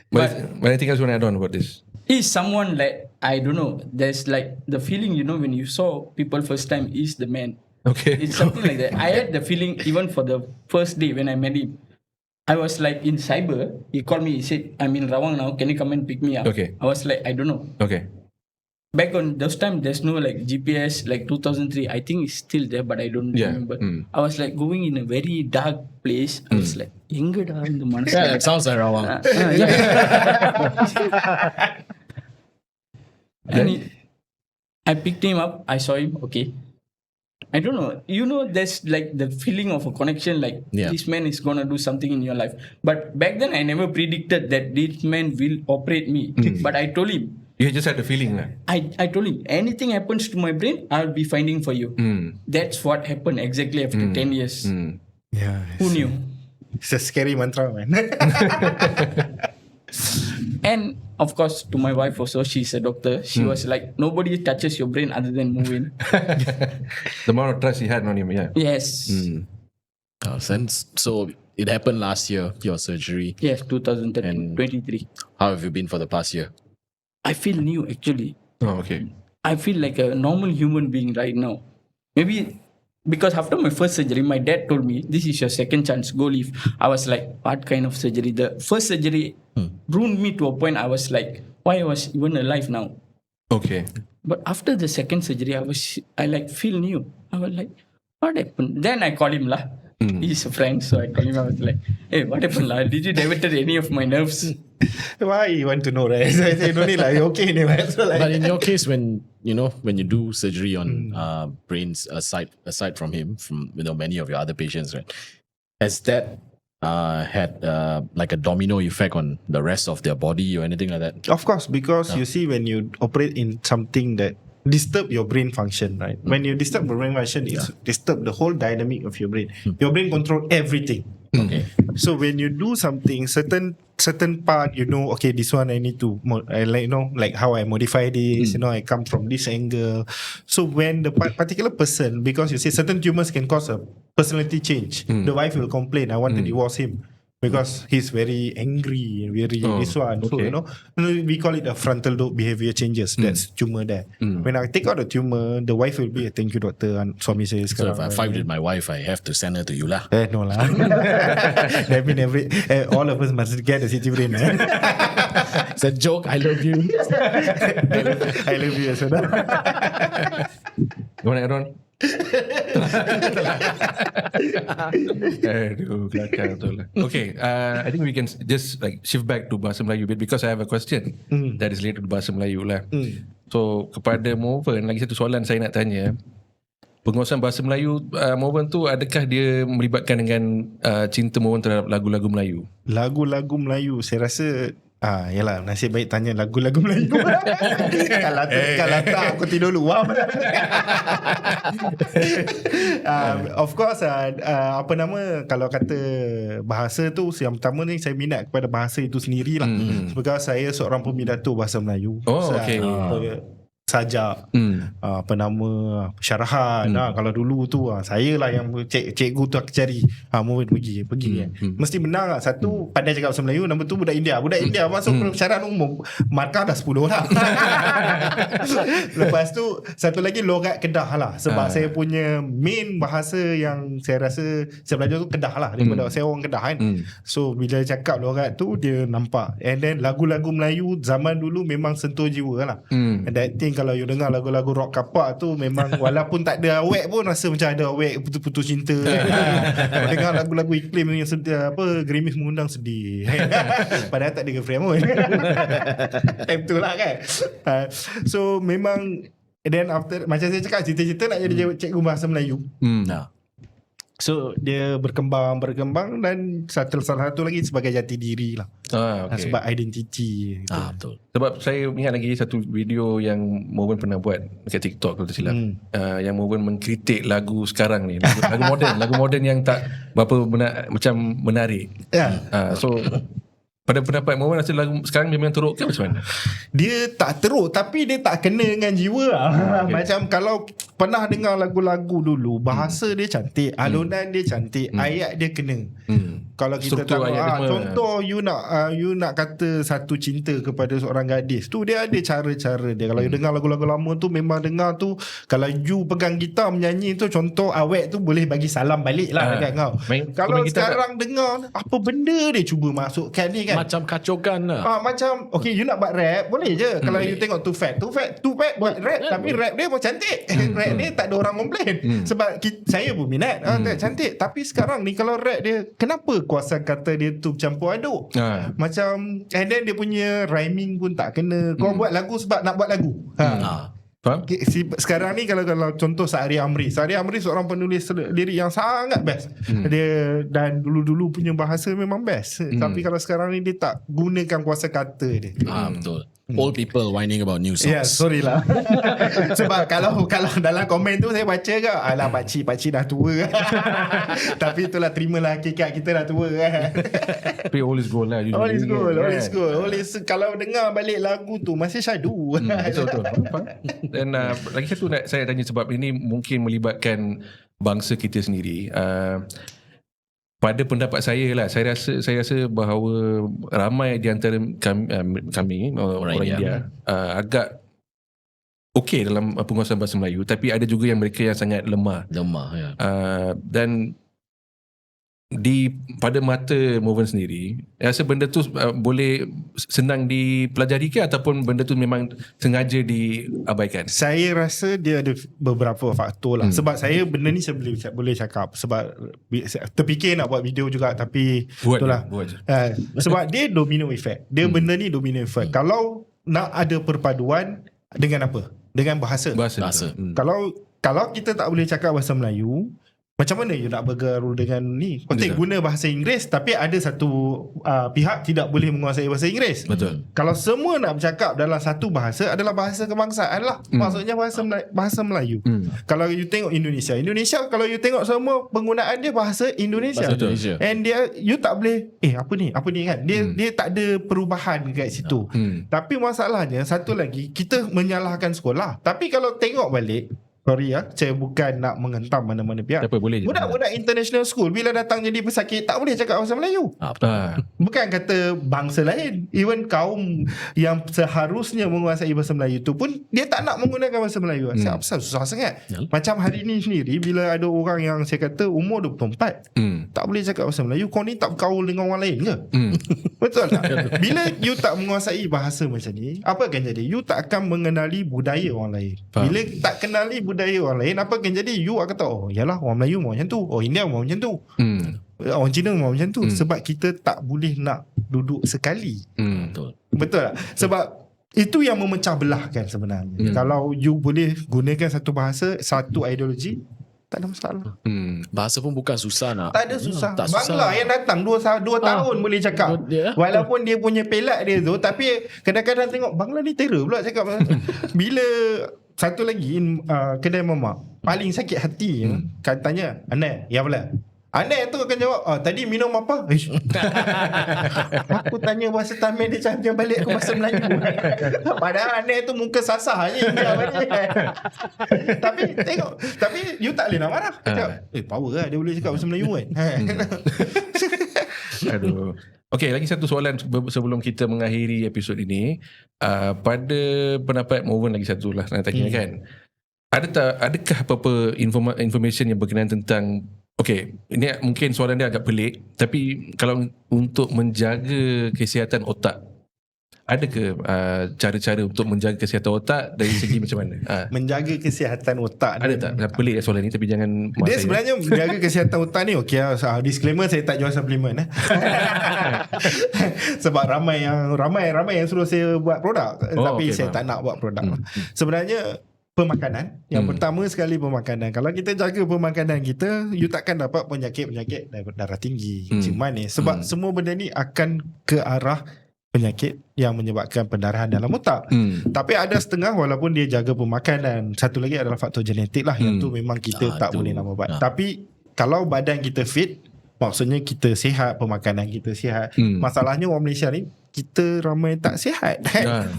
But anything else you want to add on about this? Is someone like, I don't know, there's like the feeling, when you saw people first time, is the man. Okay. It's something like that. I had the feeling even for the first day when I met him. I was like in cyber. He called me. He said, I'm in Rawang now. Can you come and pick me up? Okay. I was like, I don't know. Okay. Back on those time, there's no like GPS, like 2003. I think it's still there, but I don't remember. I was like going in a very dark place. I was like, Engada in the manasa. Yeah, it sounds like Rawang. And I picked him up. I saw him. Okay. I don't know. There's like the feeling of a connection, like this man is gonna do something in your life. But back then, I never predicted that this man will operate me. But I told him. You just had the feeling lah. I told him, anything happens to my brain, I'll be finding for you. That's what happened exactly after 10 years. Yeah. Who knew? It's a scary mantra, man. And of course, to my wife also, she's a doctor. She was like, nobody touches your brain other than moving. The amount of trust he had on him, yeah. Yes. So it happened last year, your surgery. Yes, 2023. How have you been for the past year? I feel new actually. Oh, okay. I feel like a normal human being right now. Maybe because after my first surgery, my dad told me, this is your second chance, go live. I was like, what kind of surgery? The first surgery ruined me to a point I was like, why I was even alive now? Okay. But after the second surgery, I like feel new. I was like, what happened? Then I called him lah. He's a friend, so I called him. I was like, hey, what happened lah? Did you diverted any of my nerves? Why you want to know, right? So I say, no need lah, you okay anyway. So like, But in your case, when you do surgery on brains, aside from him, from many of your other patients, right? Has that had like a domino effect on the rest of their body or anything like that? of course, because you see, when you operate in something that disturb your brain function, right? When you disturb your brain function, it's disturb the whole dynamic of your brain. Your brain control everything. Okay. So when you do something, certain part, okay, this one I need to, like how I modify this, I come from this angle. So when the particular person, because you see certain tumors can cause a personality change, the wife will complain, I want to divorce him. Because he's very angry, very this one. Okay. So, we call it a frontal lobe behavior changes. That's tumor there. When I take out the tumor, the wife will be, thank you doctor, and suami saya So sekarang. if I fight with my wife, I have to send her to you lah. No lah. That mean all of us must get a city brain. It's a joke. I love you. I love you as well. You want to add on? Aduh, kelakar betul lah. Okay, I think we can just like shift back to Bahasa Melayu bit because I have a question that is related to Bahasa Melayu lah. So kepada Moven, lagi satu soalan saya nak tanya. Penguasaan Bahasa Melayu Moven tu, adakah dia melibatkan dengan cinta Moven terhadap lagu-lagu Melayu? Lagu-lagu Melayu, saya rasa yalah, nasib baik tanya lagu-lagu Melayu. Kalau tak aku tidur luar. Of course, kalau kata bahasa tu, yang pertama ni saya minat kepada bahasa itu sendirilah. Sebab saya seorang pemindato bahasa Melayu. Okay. Sajak, syarahan. Kalau dulu tu saya lah yang cikgu tu aku cari. Moven pergi kan. Mesti benar lah. Satu, pandai cakap bahasa Melayu. Nombor tu budak India masuk syarahan umum, markah dah 10 orang. Lepas tu satu lagi logat Kedah lah. Sebab saya punya main bahasa yang saya rasa saya belajar tu Kedah lah. Daripada saya orang Kedah kan. So bila cakap logat tu dia nampak. And then lagu-lagu Melayu zaman dulu memang sentuh jiwa lah. And that thing kalau you dengar lagu-lagu rock kapak tu memang walaupun tak ada awek pun rasa macam ada awek putus-putus cinta. Kalau dengar lagu-lagu iklim yang sedih, gerimis mengundang sedih. Padahal tak ada girlfriend pun. Time tu lah kan. So memang, then after, macam saya cakap, cita-cita nak jadi cikgu bahasa Melayu. Nah. So dia berkembang dan salah satu lagi sebagai jati diri lah. Okay. Sebab identiti. Betul. Sebab saya ingat lagi satu video yang Moven pernah buat dekat TikTok kalau tak silap. Yang Moven mengkritik lagu sekarang ni, lagu moden yang tak berapa macam menarik. So pada pendapat Moven, rasa lagu sekarang memang teruk ke macam mana? Dia tak teruk, tapi dia tak kena dengan jiwa lah. Macam kalau pernah dengar lagu-lagu dulu, bahasa dia cantik, alunan dia cantik, ayat dia kena. Kalau kita Struktur tahu, ayat dia contoh you nak kata satu cinta kepada seorang gadis tu, dia ada cara-cara dia. Kalau you dengar lagu-lagu lama tu, memang dengar tu, kalau you pegang gitar menyanyi tu, contoh awek tu boleh bagi salam balik lah dekat kau. Kalau sekarang dengar, apa benda dia cuba masukkan ni kan, Macam kacaukan lah. macam okay, you nak buat rap boleh je. Kalau you tengok Too Fat buat rap, tapi rap dia pun cantik. Rap dia tak ada orang komplain. Sebab saya pun minat, cantik. Tapi sekarang ni kalau rap dia, kenapa kuasa kata dia tu campur aduk? Macam, and then dia punya rhyming pun tak kena. Kau buat lagu sebab nak buat lagu. Faham? Sekarang ni kalau contoh Sa'ari Amri seorang penulis lirik yang sangat best. Dia dan dulu-dulu punya bahasa memang best. Tapi kalau sekarang ni dia tak gunakan kuasa kata dia. Betul. Old people whining about new songs. Ya, sorry lah. Sebab kalau dalam komen tu saya baca ke, alah pakcik dah tua. Tapi itulah, terimalah hakikat, kita dah tua kan. Tapi all is gold lah. All is gold. Kalau dengar balik lagu tu masih syadu. Betul. Dan lagi satu nak saya tanya, sebab ini mungkin melibatkan bangsa kita sendiri. Pada pendapat saya lah, saya rasa bahawa ramai di antara kami orang India agak okey dalam penguasaan bahasa Melayu, tapi ada juga yang mereka yang sangat lemah. Ya. Dan pada mata Moven sendiri, rasa benda tu boleh senang dipelajari ke, ataupun benda tu memang sengaja diabaikan? Saya rasa dia ada beberapa faktor lah. Sebab saya benda ni saya boleh cakap, sebab terfikir nak buat video juga, tapi buat itulah. Sebab dia domino effect. Benda ni domino effect. Kalau nak ada perpaduan dengan apa? Dengan bahasa. Kalau kita tak boleh cakap bahasa Melayu, macam mana you nak bergaul dengan ni? Konteks guna bahasa Inggeris, tapi ada satu pihak tidak boleh menguasai bahasa Inggeris. Betul. Kalau semua nak bercakap dalam satu bahasa, adalah bahasa kebangsaan lah. Maksudnya bahasa Melayu. Kalau you tengok Indonesia kalau you tengok semua penggunaan dia bahasa Indonesia. And you tak boleh apa ni kan. Dia tak ada perubahan kat situ. Tapi masalahnya satu lagi, kita menyalahkan sekolah. Tapi kalau tengok balik, sorry saya bukan nak menghentam mana-mana pihak. Apa boleh je. Budak-budak international school bila datang jadi pesakit tak boleh cakap bahasa Melayu. Bukan kata bangsa lain, even kaum yang seharusnya menguasai bahasa Melayu tu pun dia tak nak menggunakan bahasa Melayu. Pasal susah sangat. Macam hari ni sendiri, bila ada orang yang saya kata umur 24 tak boleh cakap bahasa Melayu, kau ni tak bergaul dengan orang lain ke? Betul tak? Bila you tak menguasai bahasa macam ni, apa akan jadi? You tak akan mengenali budaya orang lain. Bila tak kenali budaya orang lain, apa akan jadi? You akan tahu, yalah orang Melayu mau macam tu, India mau macam tu, orang Cina mau macam tu. Sebab kita tak boleh nak duduk sekali. Betul tak? Sebab itu yang memecah belahkan sebenarnya. Kalau you boleh gunakan satu bahasa, satu ideologi, tak ada masalah. Bahasa pun bukan susah nak. Tak ada susah. Tak Bangla yang datang 2 tahun boleh cakap. Walaupun dia punya pelat dia tu, tapi kadang-kadang tengok Bangla ni terror pula cakap. Bila satu lagi kedai mamak paling sakit hati, katanya, "Anak, ya pula." Anak tu akan jawab, "Tadi minum apa?" Aku tanya bahasa Tamil, dia cakap balik ke bahasa Melayu. Padahal anak tu muka sasah je. Tapi you tak boleh nak marah. Cakap, power lah dia boleh cakap bahasa Melayu kan. Aduh. Okey, lagi satu soalan sebelum kita mengakhiri episod ini. Pada pendapat Moven, lagi satu lah nak tanya kan. Adakah apa-apa information yang berkenaan tentang, okey, ini mungkin soalan dia agak pelik, tapi kalau untuk menjaga kesihatan otak, ada ke cara-cara untuk menjaga kesihatan otak dari segi macam mana? Menjaga kesihatan otak Ada tak? Pelik soalan ni tapi jangan Dia sebenarnya menjaga kesihatan otak ni okey lah. Disclaimer, saya tak jual suplemen sebab ramai yang suruh saya buat produk, tapi saya tak nak buat produk. Sebenarnya pemakanan, yang pertama sekali pemakanan. Kalau kita jaga pemakanan kita, you takkan dapat penyakit-penyakit darah tinggi, kencing manis, sebab semua benda ni akan ke arah penyakit yang menyebabkan pendarahan dalam otak. Tapi ada setengah walaupun dia jaga pemakanan. Satu lagi adalah faktor genetik lah, yang tu memang kita tak boleh nak buat. Tapi kalau badan kita fit, maksudnya kita sihat, pemakanan kita sihat. Masalahnya orang Malaysia ni, kita ramai tak sihat.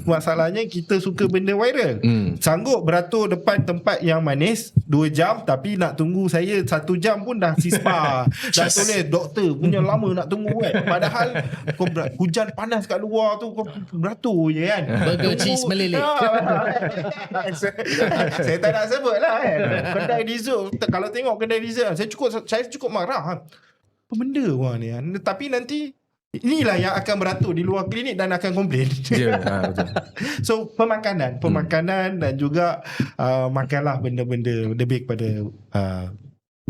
Masalahnya kita suka benda viral. Sanggup beratur depan tempat yang manis 2 jam, tapi nak tunggu saya 1 jam pun dah sispa. Dah tulis doktor punya lama nak tunggu kan. Padahal kau hujan panas kat luar tu, kau beratur je kan. Burger cheese meleleh. Saya tak nak sebut lah kan. Kedai dessert, kalau tengok kedai dessert, saya cukup marah. Apa benda orang ni kan. Tapi nanti inilah yang akan beratur di luar klinik dan akan komplain. Betul. So pemakanan dan juga makanlah benda-benda lebih kepada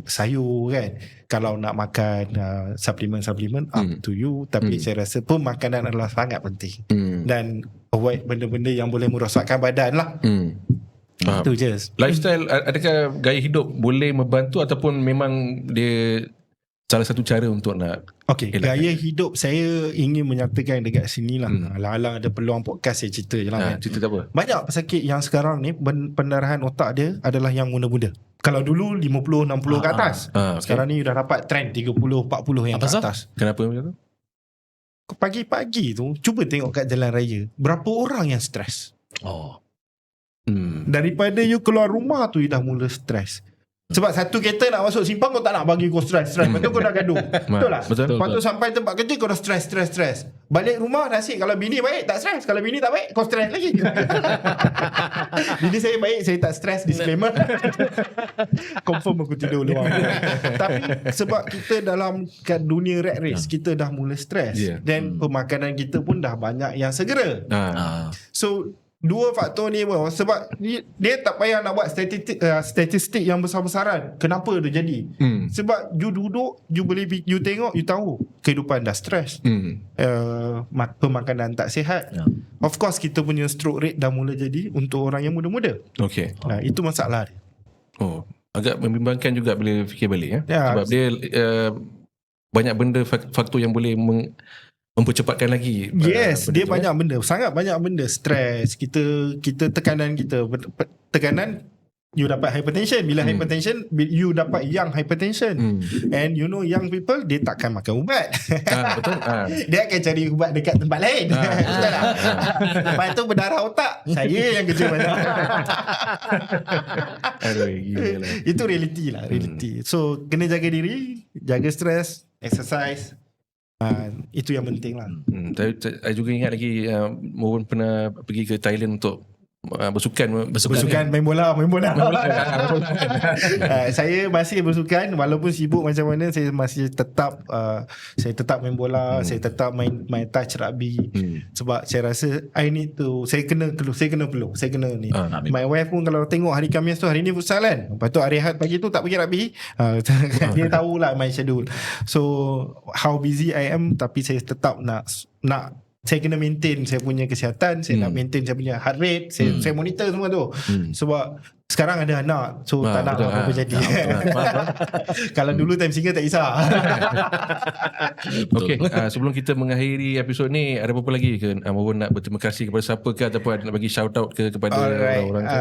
sayur kan. Kalau nak makan suplemen up to you, tapi saya rasa pemakanan adalah sangat penting. Dan avoid benda-benda yang boleh merosakkan badan lah. Itu je. Lifestyle, adakah gaya hidup boleh membantu ataupun memang dia salah satu cara untuk nak gaya hidup saya ingin menyatakan dekat sini lah. Alang-alang ada peluang podcast, saya cerita je lah. Cerita apa? Banyak pesakit yang sekarang ni pendarahan otak dia adalah yang muda-muda. Kalau dulu 50-60 ke atas, sekarang ni dah dapat trend 30-40 yang ke atas. Kenapa macam tu? Pagi-pagi tu cuba tengok kat jalan raya, berapa orang yang stres. Daripada you keluar rumah tu, you dah mula stres. Sebab satu kereta nak masuk simpang, kau tak nak bagi kau stres. Lepas tu kau dah gaduh. Betul lah. Lepas tu sampai tempat kerja, kau dah stres. Balik rumah nasib, kalau bini baik tak stres, kalau bini tak baik kau stres lagi. Bini saya baik, saya tak stres, disclaimer. Confirm aku tidur luar. Tapi sebab kita dalam kat dunia rat race, kita dah mula stres. Dan pemakanan kita pun dah banyak yang segera. So dua faktor ni pun, sebab dia tak payah nak buat statistik yang besar-besaran. Kenapa dia jadi? Sebab you duduk, you boleh, you tengok, you tahu kehidupan dah stres, pemakanan tak sihat. Of course kita punya stroke rate dah mula jadi untuk orang yang muda-muda. Itu masalah dia. Agak membimbangkan juga bila fikir balik sebab dia banyak benda, faktor yang boleh mempercepatkan lagi. Yes, dia banyak benda, sangat banyak benda. Stres, kita tekanan tekanan, you dapat hypertension. Bila hypertension, you dapat young hypertension. And you know young people, dia takkan makan ubat. Betul. Dia akan cari ubat dekat tempat lain. Betul tak? Lepas tu berdarah otak, saya yang kerja banyak. Itu reality lah, reality. So kena jaga diri, jaga stres, exercise. Itu yang penting lah. Saya juga ingat lagi Moon pernah pergi ke Thailand untuk bersukan main bola. Saya masih bersukan walaupun sibuk macam mana. Saya masih tetap main bola. Saya tetap main touch rugby. Sebab saya rasa saya kena ni. My wife pun kalau tengok hari Khamis tu, hari ni futsal kan, lepas tu hari Ahad pagi tu tak pergi rugby, dia tahulah my schedule. So how busy I am, tapi saya tetap nak saya kena maintain saya punya kesihatan. Saya nak maintain saya punya heart rate. Saya monitor semua tu. Sebab sekarang ada anak, so tak nak apa-apa jadi. Kalau dulu time single tak kisah. Okay, sebelum kita mengakhiri episod ni, ada apa-apa lagi ke Mohon nak berterima kasih kepada siapa ke, ataupun nak bagi shout out ke kepada orang-orang ke?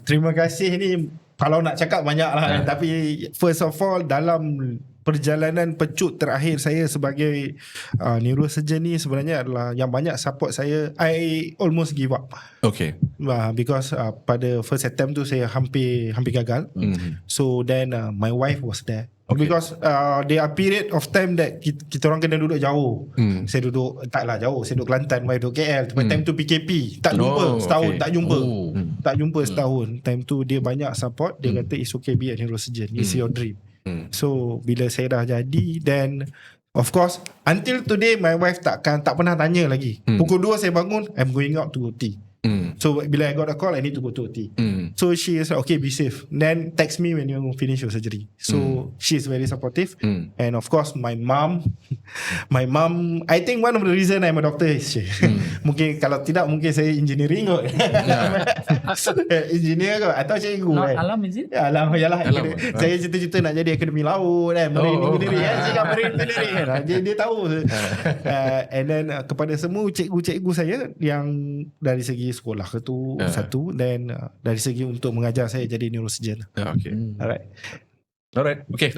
Terima kasih ni, kalau nak cakap banyak lah tapi first of all, dalam perjalanan pecut terakhir saya sebagai neurosurgeon ni sebenarnya adalah yang banyak support saya. I almost give up. Because pada first attempt tu saya hampir gagal. So then my wife was there. Because there are period of time that kita orang kena duduk jauh. Saya duduk, taklah jauh, saya duduk Kelantan, wife duduk KL. Time tu PKP, tak jumpa setahun. Tak jumpa setahun. Time tu dia banyak support. Dia kata it's okay, be a neurosurgeon, it's your dream. So bila saya dah jadi, then Of course, until today my wife tak pernah tanya lagi. Pukul 2 saya bangun, I'm going out to OT. So bila I got a call, I need to go to OT. So she is like, okay, be safe. Then text me when you finish your surgery. So she is very supportive. And of course my mom, I think one of the reason I'm a doctor is she. Mungkin kalau tidak, mungkin saya engineering kot. Engineer kot atau cikgu Not kan. alam, is it? Ya, alam yalah. Alam. Saya cita-cita nak jadi akademi laut kan, marine engineering kan. Cakap marine engineering kan. Dia tahu. And then kepada semua cikgu-cikgu saya yang dari segi sekolah ke tu satu, dan dari segi untuk mengajar saya jadi neurosurgeon. Okay. Alright. Okay.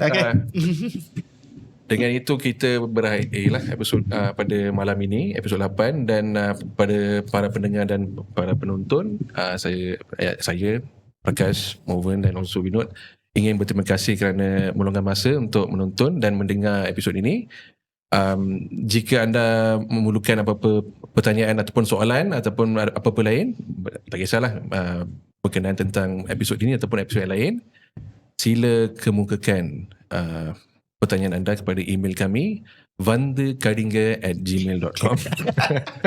Dengan itu kita berakhirlah episod pada malam ini, episod 8, dan pada para pendengar dan para penonton, saya Prakash, Moven dan also Vinod ingin berterima kasih kerana meluangkan masa untuk menonton dan mendengar episod ini. Jika anda memerlukan apa-apa pertanyaan ataupun soalan ataupun apa-apa lain, tak kisahlah berkenaan tentang episod ini ataupun episod yang lain, sila kemukakan pertanyaan anda kepada email kami vandekadinga@gmail.com.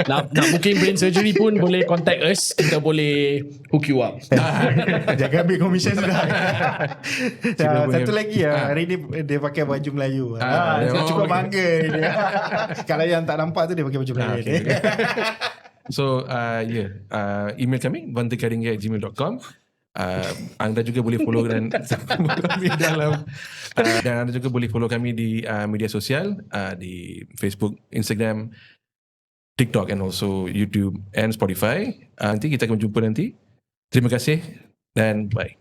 nak booking brain surgery pun boleh contact us. Kita boleh hook you up. Jangan ambil komisen sudah. Sila Satu punya- lagi hari ni dia pakai baju Melayu. Saya oh, cukup okay. bangga dia. Kalau yang tak nampak tu dia pakai baju Melayu. Okay. So email kami vandekadinga@gmail.com. Anda juga boleh follow dan kami dalam dan anda juga boleh follow kami di media sosial, di Facebook, Instagram, TikTok and also YouTube and Spotify. Nanti kita akan berjumpa nanti. Terima kasih dan bye.